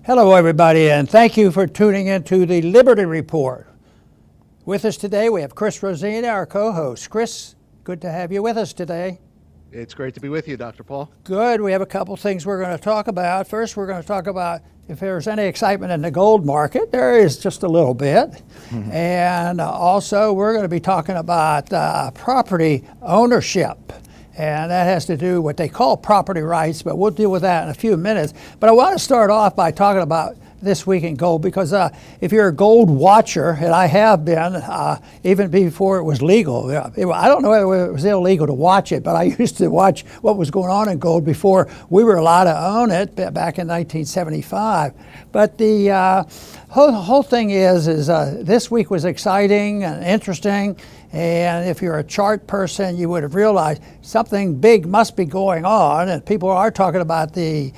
Hello, everybody, and thank you for tuning in to the Liberty Report. With us today, we have Chris Rosina, our co-host. Chris, good to have you with us today. It's great to be with you, Dr. Paul. Good. We have a couple things we're going to talk about. First, we're going to talk about if there's any excitement in the gold market. There is just a little bit. And also, we're going to be talking about property ownership. And that has to do with what they call property rights, but we'll deal with that in a few minutes. But I want to start off by talking about this week in gold, because if you're a gold watcher, and I have been, even before it was legal. I don't know whether it was illegal to watch it, but I used to watch what was going on in gold before we were allowed to own it back in 1975. But the whole thing is this week was exciting and interesting. And if you're a chart person, you would have realized something big must be going on. And people are talking about the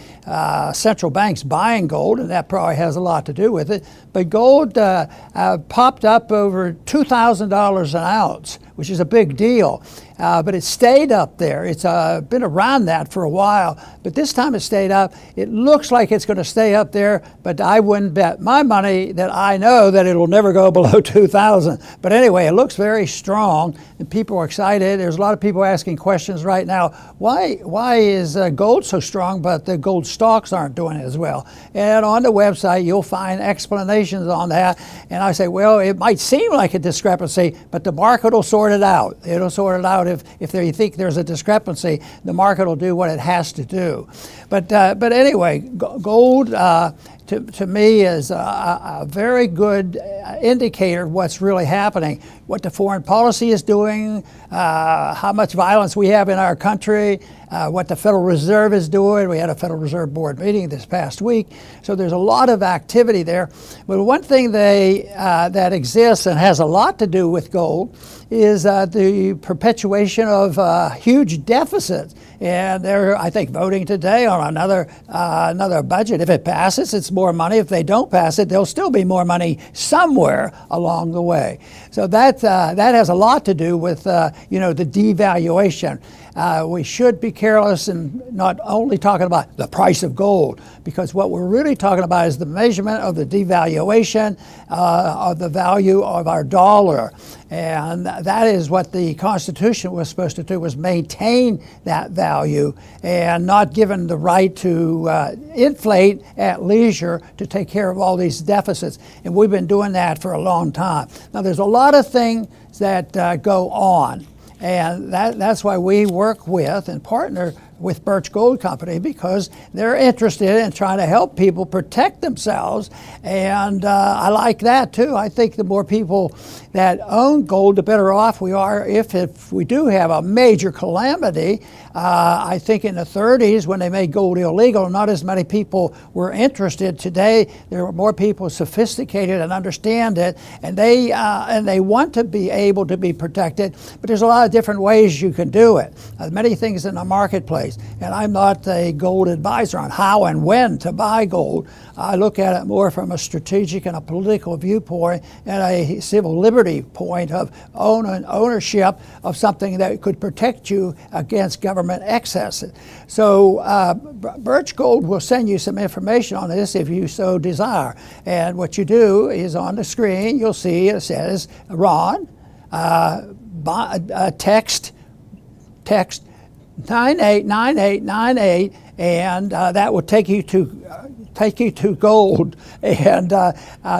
central banks buying gold, and that probably has a lot to do with it. But gold popped up over $2,000 an ounce, which is a big deal. But it stayed up there. It's been around that for a while, but this time it stayed up. It looks like it's going to stay up there, but I wouldn't bet my money that I know that it'll never go below 2,000. But anyway, it looks very strong, and people are excited. There's a lot of people asking questions right now. Why is gold so strong, but the gold stocks aren't doing as well? And on the website, you'll find explanations on that. And I say, well, it might seem like a discrepancy, but the market will sort it out. It'll sort it out. If they think there's a discrepancy, the market will do what it has to do. But anyway, gold to me is a very good indicator of what's really happening, what the foreign policy is doing, how much violence we have in our country, what the Federal Reserve is doing. We had a Federal Reserve Board meeting this past week, so there's a lot of activity there. But one thing that exists and has a lot to do with gold is the perpetuation of huge deficits. And they're, I think, voting today on another budget. If it passes, it's more money. If they don't pass it, there'll still be more money somewhere along the way. So that has a lot to do with the devaluation. We should be careless in not only talking about the price of gold, because what we're really talking about is the measurement of the devaluation of the value of our dollar. And that is what the Constitution was supposed to do, was maintain that value and not given the right to inflate at leisure to take care of all these deficits. And we've been doing that for a long time. Now, there's a lot of things that go on. And that's why we work with and partner with Birch Gold Company, because they're interested in trying to help people protect themselves. And I like that too. I think the more people that own gold, the better off we are if we do have a major calamity. I think in the 30s, when they made gold illegal, not as many people were interested. Today, there are more people sophisticated and understand it, and they want to be able to be protected. But there's a lot of different ways you can do it. Many things in the marketplace. And I'm not a gold advisor on how and when to buy gold. I look at it more from a strategic and a political viewpoint and a civil liberty point of ownership of something that could protect you against government excesses. So Birch Gold will send you some information on this if you so desire. And what you do is on the screen, you'll see it says, Ron, text 989898, and that will take you to gold and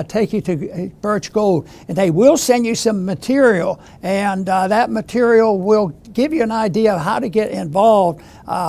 take you to Birch Gold. And they will send you some material, and that material will give you an idea of how to get involved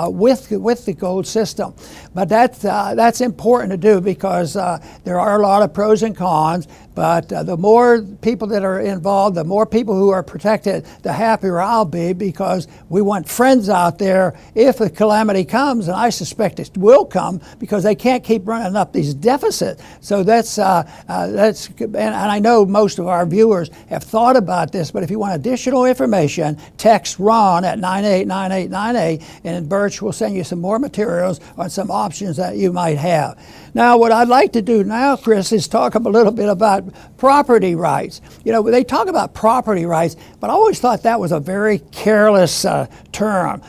with the gold system. But that's important to do, because there are a lot of pros and cons. But the more people that are involved, the more people who are protected, the happier I'll be, because we want friends out there if a calamity comes, and I suspect it will come, because they can't keep running up these deficits. So that's and I know most of our viewers have thought about this, but if you want additional information, text Ron at 989898, and Birch will send you some more materials on some options that you might have. Now, what I'd like to do now, Chris, is talk a little bit about property rights. You know, they talk about property rights, but I always thought that was a very careless term.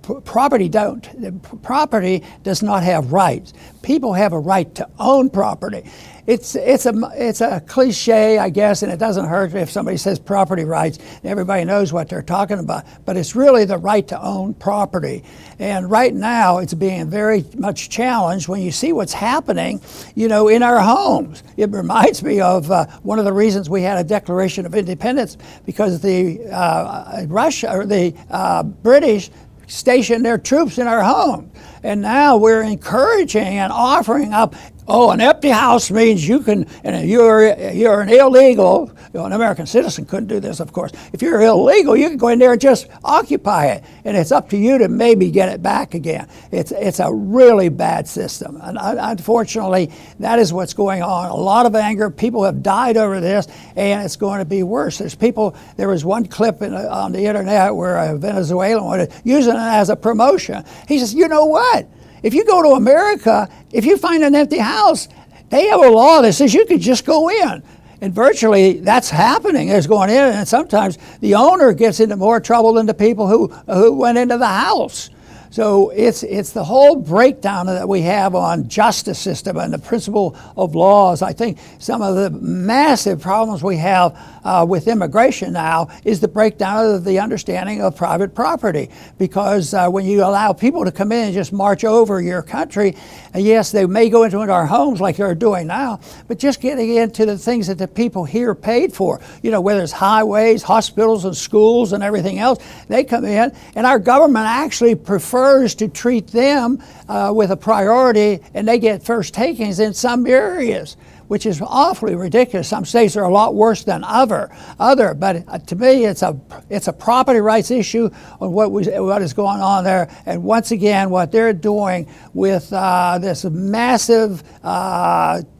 property does not have rights. People have a right to own property. It's a cliche, I guess, and it doesn't hurt if somebody says property rights. Everybody knows what they're talking about, but it's really the right to own property. And right now, it's being very much challenged when you see what's happening, in our homes. It reminds me of one of the reasons we had a Declaration of Independence, because the British stationed their troops in our homes. And now we're encouraging and offering up, an empty house means you can, and you're an illegal, an American citizen couldn't do this, of course. If you're illegal, you can go in there and just occupy it, and it's up to you to maybe get it back again. It's a really bad system, and unfortunately, that is what's going on. A lot of anger, people have died over this, and it's going to be worse. There was one clip on the internet where a Venezuelan was using it as a promotion. He says, you know what? If you go to America, if you find an empty house, they have a law that says you could just go in. And virtually that's happening. It's going in, and sometimes the owner gets into more trouble than the people who went into the house. So it's the whole breakdown that we have on justice system and the principle of laws. I think some of the massive problems we have with immigration now is the breakdown of the understanding of private property. Because when you allow people to come in and just march over your country, yes, they may go into our homes like they're doing now, but just getting into the things that the people here paid for, whether it's highways, hospitals, and schools and everything else, they come in, and our government actually prefers to treat them with a priority, and they get first takings in some areas, which is awfully ridiculous. Some states are a lot worse than other. But to me, it's a property rights issue on what is going on there. And once again, what they're doing with this massive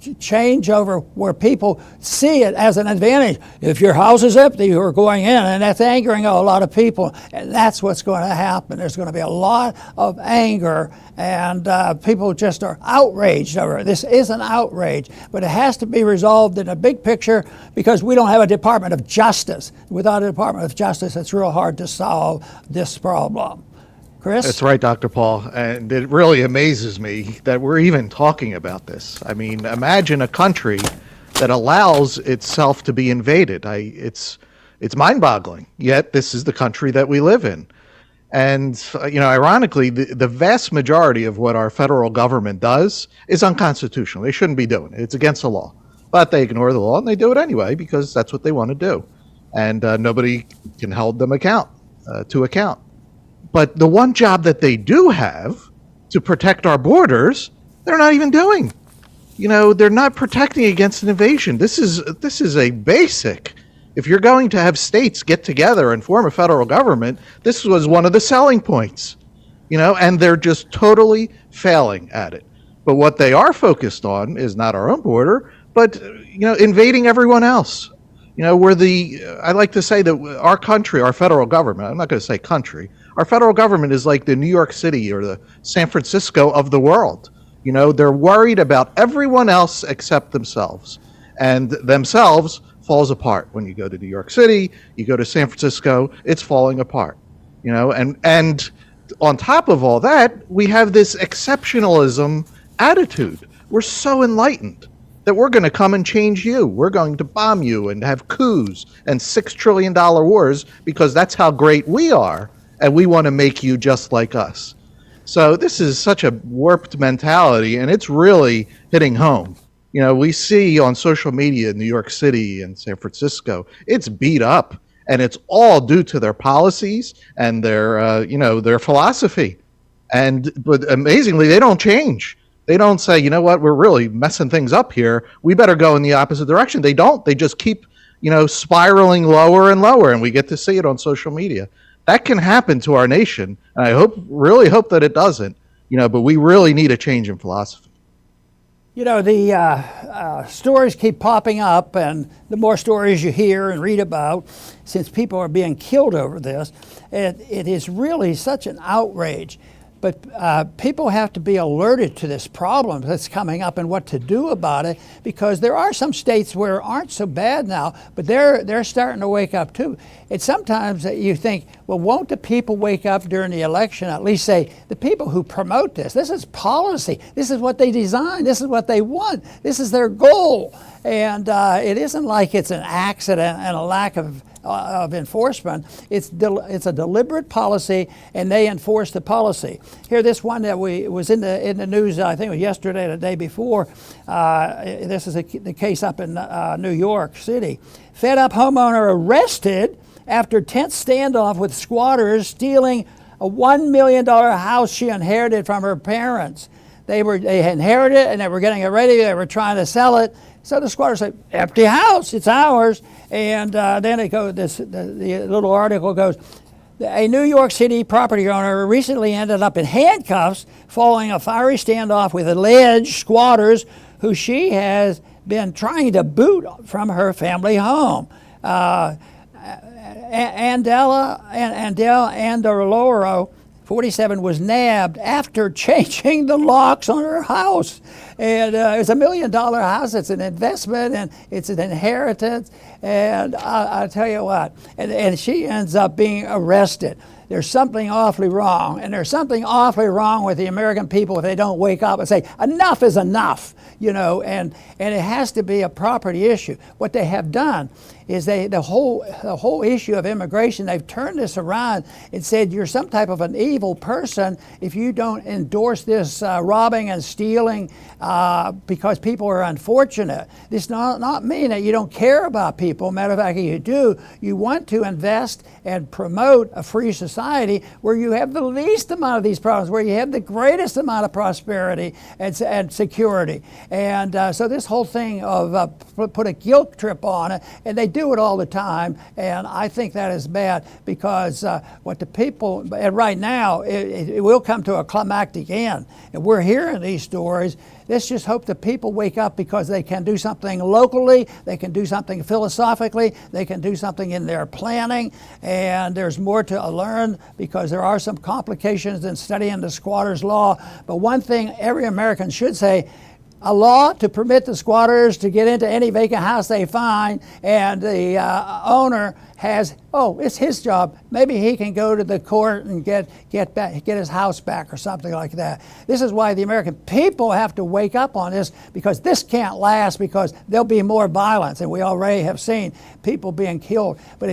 changeover where people see it as an advantage. If your house is empty, you're going in, and that's angering a lot of people. And that's what's going to happen. There's going to be a lot of anger, and people just are outraged over it. This is an outrage, but it has to be resolved in a big picture, because we don't have a Department of Justice. Without a Department of Justice, it's real hard to solve this problem. Chris? That's right, Dr. Paul. And it really amazes me that we're even talking about this. I mean, imagine a country that allows itself to be invaded. It's mind-boggling. Yet this is the country that we live in. And, ironically, the vast majority of what our federal government does is unconstitutional. They shouldn't be doing it. It's against the law. But they ignore the law, and they do it anyway because that's what they want to do. And nobody can hold them to account. But the one job that they do have to protect our borders, they're not even doing. They're not protecting against an invasion. This is a basic. If you're going to have states get together and form a federal government, this was one of the selling points, and they're just totally failing at it. But what they are focused on is not our own border, but, invading everyone else. I like to say that our country, our federal government, I'm not going to say country, our federal government is like the New York City or the San Francisco of the world. They're worried about everyone else except themselves, and themselves falls apart. When you go to New York City, you go to San Francisco, it's falling apart, and on top of all that, we have this exceptionalism attitude. We're so enlightened that we're going to come and change you. We're going to bomb you and have coups and $6 trillion wars because that's how great we are, and we want to make you just like us. So this is such a warped mentality, and it's really hitting home. We see on social media in New York City and San Francisco, it's beat up, and it's all due to their policies and their philosophy. But amazingly, they don't change. They don't say, you know what, we're really messing things up here. We better go in the opposite direction. They don't. They just keep, spiraling lower and lower, and we get to see it on social media. That can happen to our nation, and I really hope that it doesn't, but we really need a change in philosophy. The stories keep popping up, and the more stories you hear and read about, since people are being killed over this, it is really such an outrage. But people have to be alerted to this problem that's coming up and what to do about it, because there are some states where aren't so bad now, but they're starting to wake up too. And sometimes you think, well, won't the people wake up during the election? At least say, the people who promote this is policy. This is what they designed. This is what they want. This is their goal. And it isn't like it's an accident and a lack of enforcement. It's a deliberate policy, and they enforce the policy. Here, this one that was in the news, I think it was yesterday or the day before. This is the case up in New York City. Fed up homeowner arrested after tense standoff with squatters stealing a $1 million house she inherited from her parents. They inherited it and they were getting it ready. They were trying to sell it. So the squatter said, "Empty house, it's ours." And then the little article goes, a New York City property owner recently ended up in handcuffs following a fiery standoff with alleged squatters who she has been trying to boot from her family home. Andel Andorloro, 47, was nabbed after changing the locks on her house. And it's $1 million house. It's an investment and it's an inheritance. And I'll tell you what, and she ends up being arrested. There's something awfully wrong. And there's something awfully wrong with the American people if they don't wake up and say, enough is enough, and it has to be a property issue. What they have done is the whole issue of immigration, they've turned this around and said you're some type of an evil person if you don't endorse this robbing and stealing because people are unfortunate. This does not mean that you don't care about people. Matter of fact, you do. You want to invest and promote a free society where you have the least amount of these problems, where you have the greatest amount of prosperity and security. And so this whole thing of put a guilt trip on it, and they do it all the time, and I think that is bad because what the people, and right now, it will come to a climactic end. And we're hearing these stories. Let's just hope the people wake up because they can do something locally, they can do something philosophically, they can do something in their planning, and there's more to learn because there are some complications in studying the squatters' law. But one thing every American should say, a law to permit the squatters to get into any vacant house they find, and the owner has, it's his job. Maybe he can go to the court and get his house back or something like that. This is why the American people have to wake up on this, because this can't last, because there'll be more violence, and we already have seen people being killed. But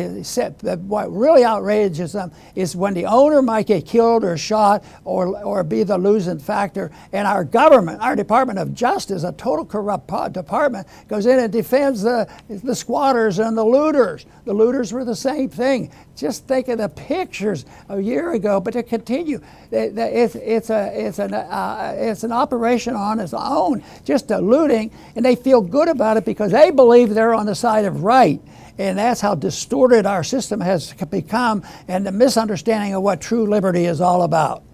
what really outrages them is when the owner might get killed or shot or be the losing factor, and our government, our Department of Justice, a total corrupt department, goes in and defends the squatters and the looters. The looters were the same thing. Just think of the pictures a year ago, but to continue, it's an operation on its own, just a looting, and they feel good about it because they believe they're on the side of right. And that's how distorted our system has become, and the misunderstanding of what true liberty is all about.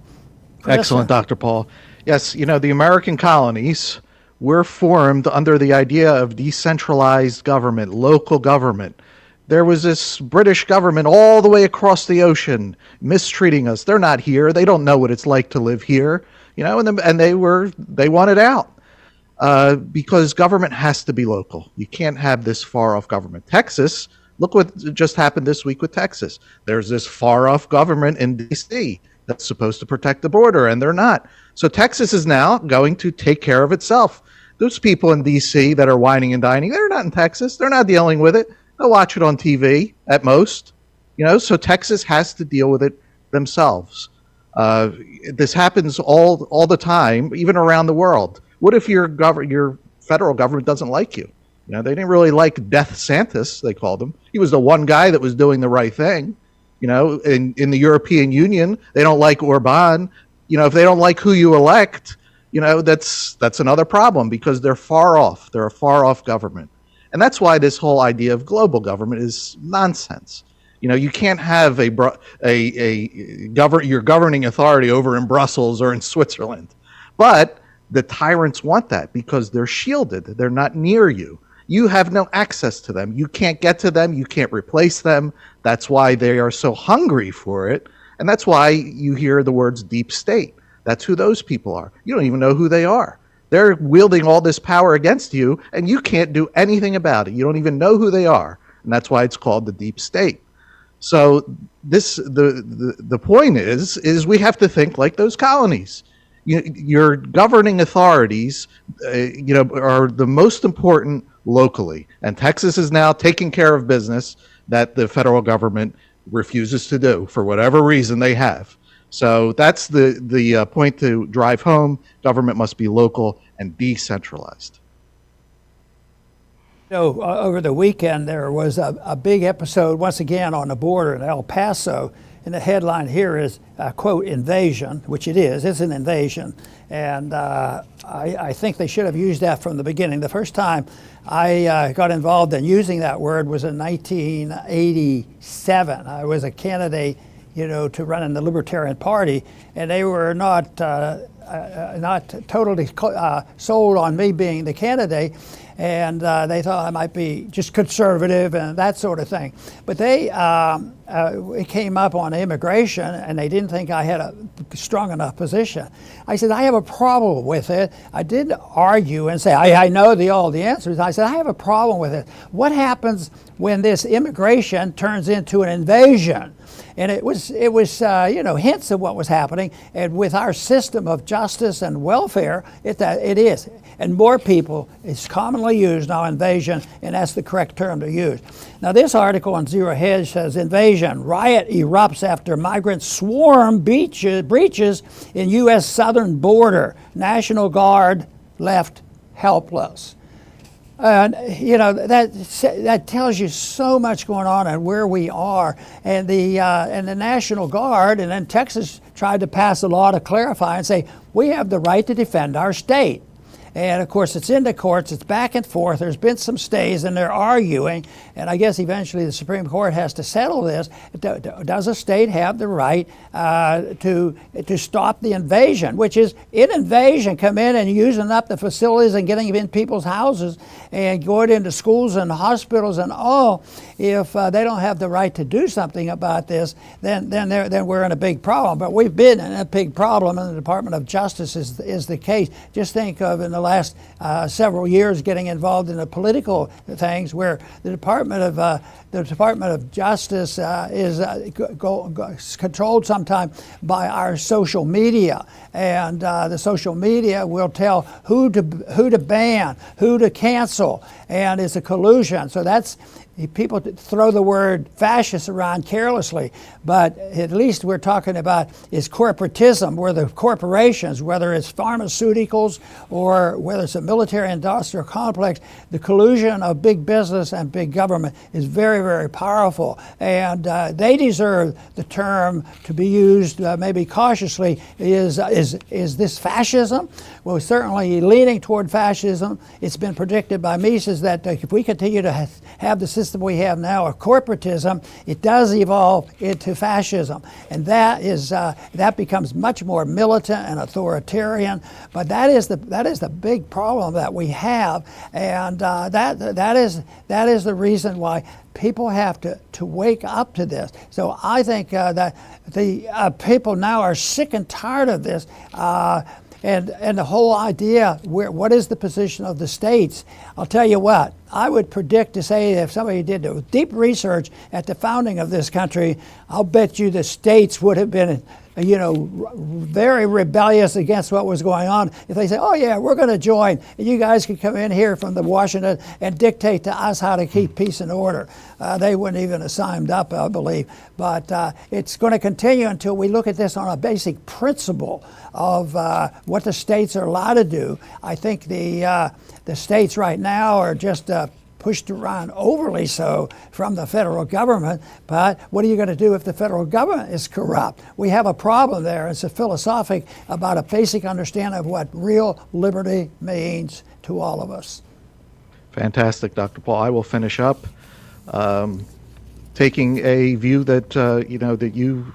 Excellent, Dr. Paul. Yes, the American colonies were formed under the idea of decentralized government, local government. There was this British government all the way across the ocean mistreating us. They're not here. They don't know what it's like to live here, and they wanted out because government has to be local. You can't have this far off government. Texas, look what just happened this week with Texas. There's this far off government in D.C. that's supposed to protect the border, and they're not. So Texas is now going to take care of itself. Those people in D.C. that are whining and dining, they're not in Texas. They're not dealing with it. They'll watch it on TV at most, so Texas has to deal with it themselves. This happens all the time, even around the world. What if your federal government doesn't like you? They didn't really like Death Santis, they called him. He was the one guy that was doing the right thing. In the European Union, they don't like Orban. If they don't like who you elect, that's another problem because they're far off. They're a far off government. And that's why this whole idea of global government is nonsense. You can't have your governing authority over in Brussels or in Switzerland. But the tyrants want that because they're shielded. They're not near you. You have no access to them. You can't get to them. You can't replace them. That's why they are so hungry for it. And that's why you hear the words deep state. That's who those people are. You don't even know who they are. They're wielding all this power against you, and you can't do anything about it. You don't even know who they are, and that's why it's called the deep state. So the point is we have to think like those colonies. Your governing authorities, are the most important locally, and Texas is now taking care of business that the federal government refuses to do for whatever reason they have. So that's the point to drive home. Government must be local and decentralized. Over the weekend, there was a big episode, once again, on the border in El Paso. And the headline here is, quote, invasion, which it is. It's an invasion. And I think they should have used that from the beginning. The first time I got involved in using that word was in 1987. I was a candidate, to run in the Libertarian Party, and they were not totally sold on me being the candidate, and they thought I might be just conservative and that sort of thing. But it came up on immigration, and they didn't think I had a strong enough position. I said, I have a problem with it. I didn't argue and say, I know all the answers. I said, I have a problem with it. What happens when this immigration turns into an invasion? And it was hints of what was happening. And with our system of justice and welfare, it is. And more people, it's commonly used now, invasion, and that's the correct term to use. Now, this article on Zero Hedge says, invasion, riot erupts after migrants swarm breaches in U.S. southern border. National Guard left helpless. And that tells you so much going on and where we are. And the National Guard, and then Texas tried to pass a law to clarify and say we have the right to defend our state. And of course, it's in the courts, it's back and forth. There's been some stays, and they're arguing. And I guess eventually the Supreme Court has to settle this. Does a state have the right to stop the invasion, which is an invasion, come in and using up the facilities and getting in people's houses and going into schools and hospitals and all? If they don't have the right to do something about this, then we're in a big problem. But we've been in a big problem, and the Department of Justice is the case. Just think of in the last several years getting involved in the political things where the Department of Justice is controlled sometimes by our social media, and the social media will tell who to ban, who to cancel, and it's a collusion. So that's. People throw the word fascist around carelessly, but at least we're talking about is corporatism, where the corporations, whether it's pharmaceuticals or whether it's a military industrial complex, the collusion of big business and big government is very, very powerful. And they deserve the term to be used maybe cautiously. Is this fascism? Well, certainly leaning toward fascism. It's been predicted by Mises that if we continue to have the system we have now of corporatism, it does evolve into fascism, and that becomes much more militant and authoritarian. But that is the big problem that we have, and that is the reason why people have to wake up to this. So I think that the people now are sick and tired of this. And the whole idea, what is the position of the states? I'll tell you what, I would predict to say if somebody did deep research at the founding of this country, I'll bet you the states would have been very rebellious against what was going on if they say, oh yeah, we're going to join, and you guys can come in here from the Washington and dictate to us how to keep peace and order. They wouldn't even have signed up, I believe. But it's going to continue until we look at this on a basic principle of what the states are allowed to do. I think the states right now are just pushed around overly so from the federal government. But what are you going to do if the federal government is corrupt? We have a problem there. It's a philosophic about a basic understanding of what real liberty means to all of us. Fantastic, Dr. Paul. I will finish up taking a view that that you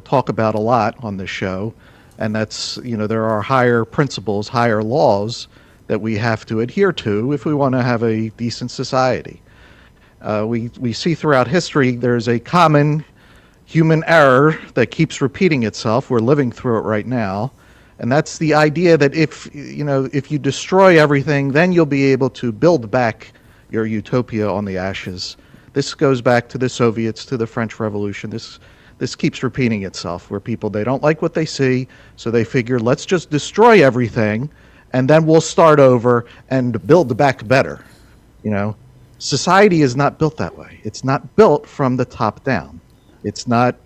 talk about a lot on this show, and that's there are higher principles, higher laws that we have to adhere to if we want to have a decent society. We see throughout history there's a common human error that keeps repeating itself. We're living through it right now, And that's the idea that if you destroy everything, then you'll be able to build back your utopia on the ashes. This goes back to the Soviets, to the French Revolution. This keeps repeating itself, where people, they don't like what they see, so they figure, let's just destroy everything, and then we'll start over and build back better. Society is not built that way. It's not built from the top down. It's not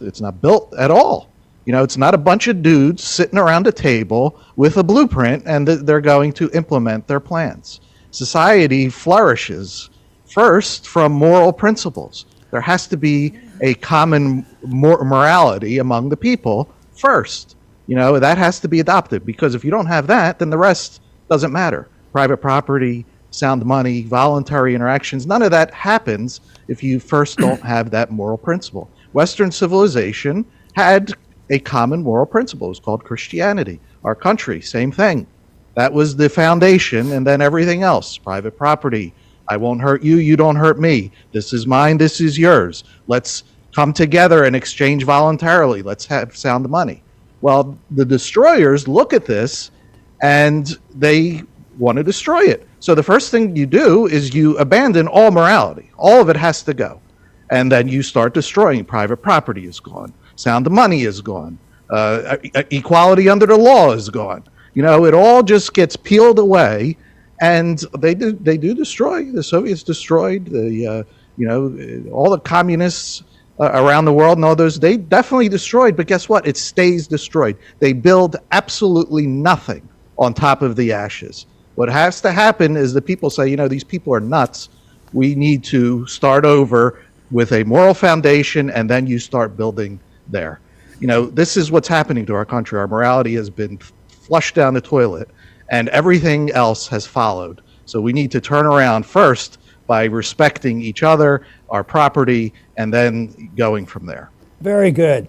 built at all. It's not a bunch of dudes sitting around a table with a blueprint and they're going to implement their plans. Society flourishes first from moral principles. There has to be a common morality among the people first. That has to be adopted, because if you don't have that, then the rest doesn't matter. Private property, sound money, voluntary interactions, none of that happens if you first don't have that moral principle. Western civilization had a common moral principle. It was called Christianity. Our country, same thing. That was the foundation, and then everything else. Private property. I won't hurt you, you don't hurt me. This is mine, this is yours. Let's come together and exchange voluntarily. Let's have sound money. Well, the destroyers look at this, and they want to destroy it. So the first thing you do is you abandon all morality. All of it has to go. And then you start destroying. Private property is gone. Sound money is gone. Equality under the law is gone. It all just gets peeled away, and they do destroy. The Soviets destroyed all the communists around the world and all those. They definitely destroyed, but guess what? It stays destroyed. They build absolutely nothing on top of the ashes. What has to happen is the people say, these people are nuts. We need to start over with a moral foundation, and then you start building there. This is what's happening to our country. Our morality has been flushed down the toilet, and everything else has followed. So we need to turn around first by respecting each other, our property, and then going from there. Very good.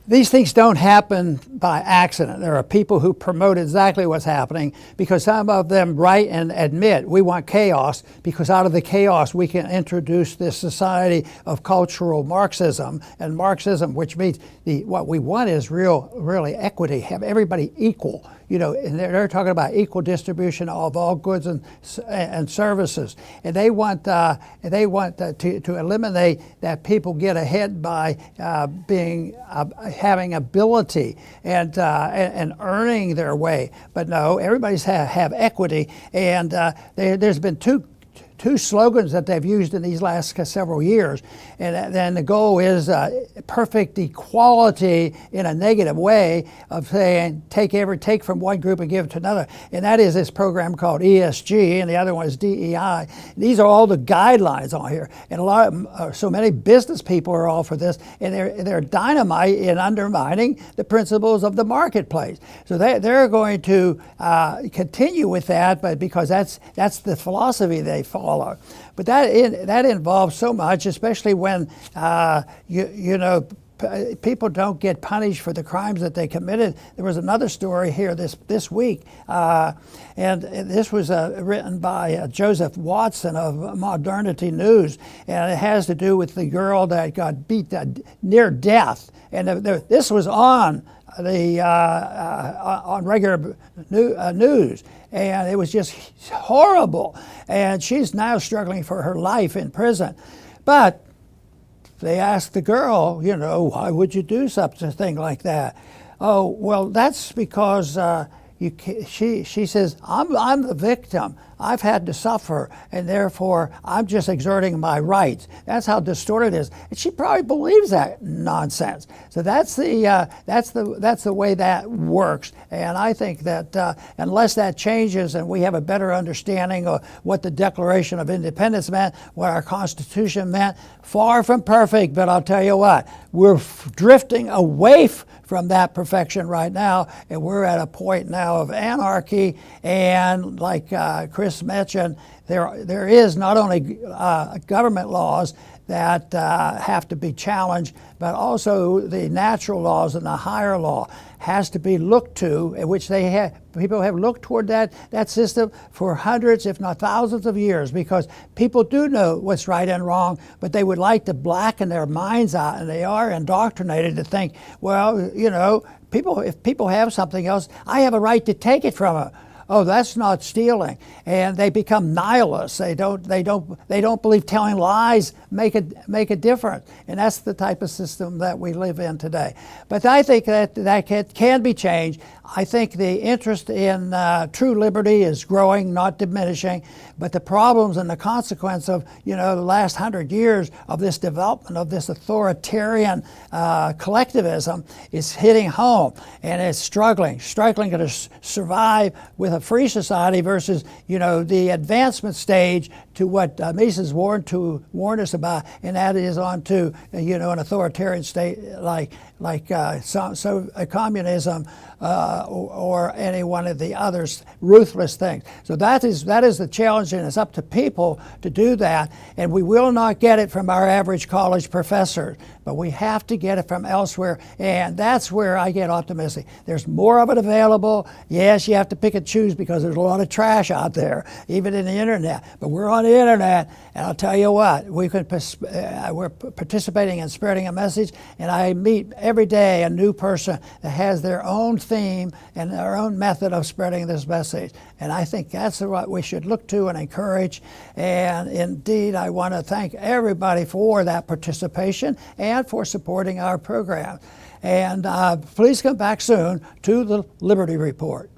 These things don't happen by accident. There are people who promote exactly what's happening, because some of them write and admit we want chaos, because out of the chaos we can introduce this society of cultural Marxism. And Marxism, which means what we want is really equity, have everybody equal. And they're talking about equal distribution of all goods and services, and they want to eliminate that people get ahead by having ability and earning their way. But no, everybody's have equity, and there's been two slogans that they've used in these last several years, and then the goal is perfect equality in a negative way of saying take from one group and give it to another, and that is this program called ESG, and the other one is DEI. These are all the guidelines on here, and so many business people are all for this, and they're dynamite in undermining the principles of the marketplace. So they're going to continue with that, but because that's the philosophy they follow. But that involves so much, especially when people don't get punished for the crimes that they committed. There was another story here this week, and this was written by Joseph Watson of Modernity News, and it has to do with the girl that got beat near death. And this was on on regular news, and it was just horrible. And she's now struggling for her life in prison. But they asked the girl, why would you do such a thing like that? Oh, well, that's because she says, I'm the victim. I've had to suffer, and therefore I'm just exerting my rights. That's how distorted it is, and she probably believes that nonsense. So that's the way that works. And I think that unless that changes and we have a better understanding of what the Declaration of Independence meant, what our Constitution meant, far from perfect, but I'll tell you what, we're drifting away from that perfection right now, and we're at a point now of anarchy. And like Chris mentioned, there is not only government laws, that have to be challenged, but also the natural laws and the higher law has to be looked to, in which people have looked toward that system for hundreds, if not thousands of years, because people do know what's right and wrong, but they would like to blacken their minds out, and they are indoctrinated to think, well, if people have something else, I have a right to take it from them. Oh, that's not stealing, and they become nihilists. They don't believe telling lies make a difference, and that's the type of system that we live in today. But I think that can be changed. I think the interest in true liberty is growing, not diminishing. But the problems and the consequence of the last 100 years of this development of this authoritarian collectivism is hitting home, and it's struggling to survive with a free society versus the advancement stage to what Mises warned us about, and that is on to an authoritarian state like communism or any one of the others ruthless things. So that is the challenge, and it's up to people to do that. And we will not get it from our average college professor, but we have to get it from elsewhere, and that's where I get optimistic. There's more of it available. Yes, you have to pick and choose because there's a lot of trash out there, even in the internet. But we're on the internet, and I'll tell you what, we're participating in spreading a message, and I meet every day a new person that has their own theme and their own method of spreading this message. And I think that's what we should look to and encourage. And indeed, I want to thank everybody for that participation and for supporting our program. And please come back soon to the Liberty Report.